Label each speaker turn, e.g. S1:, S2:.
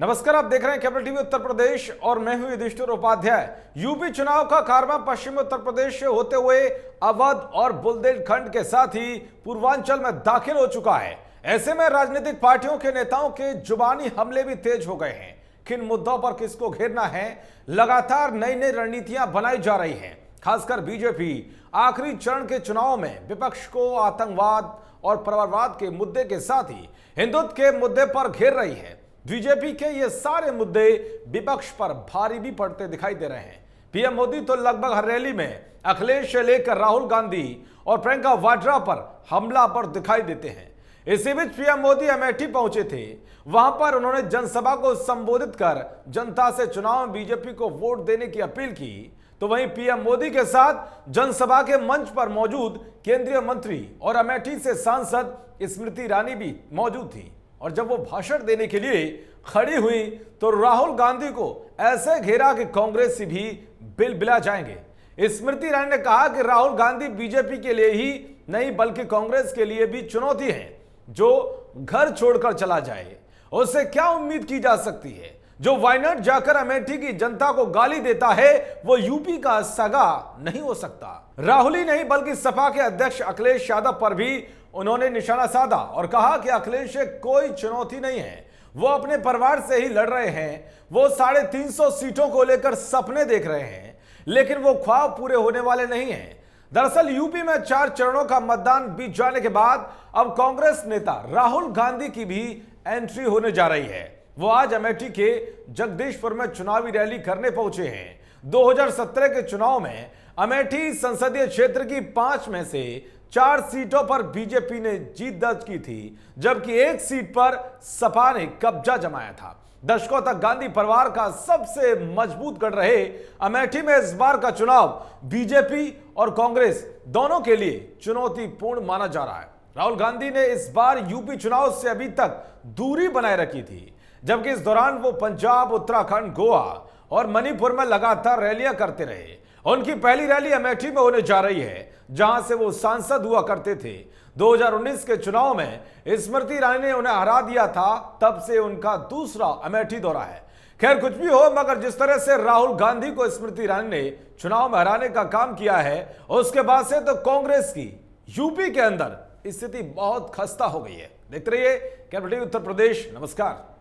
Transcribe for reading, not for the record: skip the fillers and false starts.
S1: नमस्कार, आप देख रहे हैं कैपिटल टीवी उत्तर प्रदेश और मैं हूं युधिष्ठिर उपाध्याय। यूपी चुनाव का कारवां पश्चिमी उत्तर प्रदेश से होते हुए अवध और बुंदेलखंड के साथ ही पूर्वांचल में दाखिल हो चुका है। ऐसे में राजनीतिक पार्टियों के नेताओं के जुबानी हमले भी तेज हो गए हैं। किन मुद्दों पर किसको घेरना है, लगातार नई नई रणनीतियां बनाई जा रही हैं। खासकर बीजेपी आखिरी चरण के चुनाव में विपक्ष को आतंकवाद और परिवारवाद के मुद्दे के साथ ही हिंदुत्व के मुद्दे पर घेर रही है। बीजेपी के ये सारे मुद्दे विपक्ष पर भारी भी पड़ते दिखाई दे रहे हैं। पीएम मोदी तो लगभग हर रैली में अखिलेश से लेकर राहुल गांधी और प्रियंका वाड्रा पर हमला पर दिखाई देते हैं। इसी बीच पीएम मोदी अमेठी पहुंचे थे। वहां पर उन्होंने जनसभा को संबोधित कर जनता से चुनाव में बीजेपी को वोट देने की अपील की। तो वहीं पीएम मोदी के साथ जनसभा के मंच पर मौजूद केंद्रीय मंत्री और अमेठी से सांसद स्मृति ईरानी भी मौजूद थी। और जब वो भाषण देने के लिए खड़ी हुई तो राहुल गांधी को ऐसे घेरा कि कांग्रेस भी बिलबिला जाएंगे। स्मृति ईरानी ने कहा कि राहुल गांधी बीजेपी के लिए ही नहीं बल्कि कांग्रेस के लिए भी चुनौती है। जो घर छोड़कर चला जाए उससे क्या उम्मीद की जा सकती है। जो वायनाड जाकर अमेठी की जनता को गाली देता है वो यूपी का सगा नहीं हो सकता। राहुल ही नहीं बल्कि सपा के अध्यक्ष अखिलेश यादव पर भी उन्होंने निशाना साधा और कहा कि अखिलेश से कोई चुनौती नहीं है, वो अपने परिवार से ही लड़ रहे हैं। वो 350 सीटों को लेकर सपने देख रहे हैं, लेकिन वो ख्वाब पूरे होने वाले नहीं हैं। दरअसल यूपी में 4 चरणों का मतदान बीत जाने के बाद अब कांग्रेस नेता राहुल गांधी की भी एंट्री होने जा रही है। वो आज अमेठी के जगदीशपुर में चुनावी रैली करने पहुंचे हैं। 2017 के चुनाव में अमेठी संसदीय क्षेत्र की 5 में से 4 सीटों पर बीजेपी ने जीत दर्ज की थी, जबकि 1 सीट पर सपा ने कब्जा जमाया था। दशकों तक गांधी परिवार का सबसे मजबूत गढ़ रहे अमेठी में इस बार का चुनाव बीजेपी और कांग्रेस दोनों के लिए चुनौतीपूर्ण माना जा रहा है। राहुल गांधी ने इस बार यूपी चुनाव से अभी तक दूरी बनाए रखी थी, जबकि इस दौरान वो पंजाब, उत्तराखंड, गोवा और मणिपुर में लगातार रैलियां करते रहे। उनकी पहली रैली अमेठी में होने जा रही है, जहां से वो सांसद हुआ करते थे। 2019 के चुनाव में स्मृति ईरानी ने उन्हें हरा दिया था, तब से उनका दूसरा अमेठी दौरा है। खैर कुछ भी हो, मगर जिस तरह से राहुल गांधी को स्मृति ईरानी ने चुनाव में हराने का काम किया है, उसके बाद से तो कांग्रेस की यूपी के अंदर स्थिति बहुत खस्ता हो गई है। देखते रहिए कैपिटल टीवी उत्तर प्रदेश। नमस्कार।